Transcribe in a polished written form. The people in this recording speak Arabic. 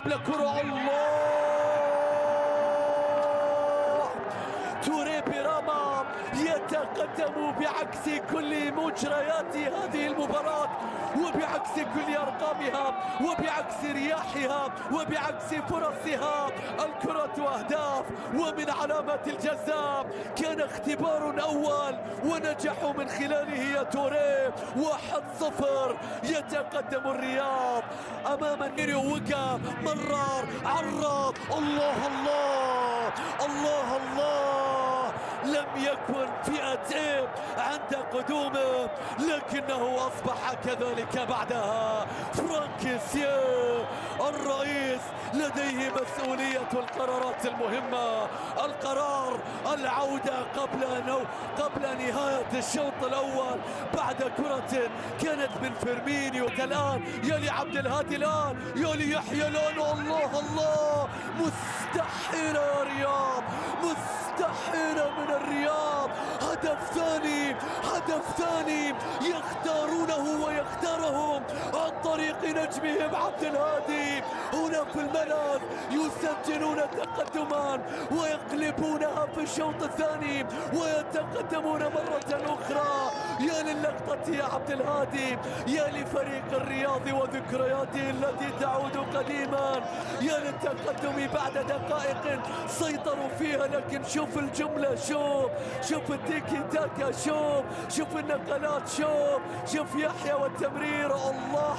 يلعب لكرة. الله، توريه برامة يتقدم بعكس كل مجريات هذه المباراة، وبعكس كل أرقامها، وبعكس رياحها، وبعكس فرصها. الكرة أهداف، ومن علامات الجزاء. كان اختبار أول ونجحوا من خلاله يا توريه. 1-0 يتقدم الرياض أمام النيريو. وقع، مرر، عرض. الله الله الله الله، لم يكن فئة عند قدومه، لكنه أصبح كذلك بعدها. فرانكيسيا الرئيس لديه مسؤولية القرارات المهمة. القرار العودة قبل نهاية الشوط الأول بعد كرة كانت من فيرمينيو. الآن يلي عبد الهادي، الآن يلي يحيى، الآن الله الله، مستحيل يا رياض، مستحيل من الرياض. هدف ثاني، هدف ثاني يختارونه ويختارهم عن طريق نجمهم عبد الهادي. هنا في الملعب يسجلون تقدما ويقلبونها في الشوط الثاني ويتقدمون مرة أخرى. يا للقطة يا عبد الهادي، يا لفريق الرياض وذكرياته التي تعود قديما، يا للتقدم بعد دقائق سيطروا فيها. لكن شوف الجملة، شوف التيكي تاكا، شوف النقلات، شوف يحيى والتمرير. الله.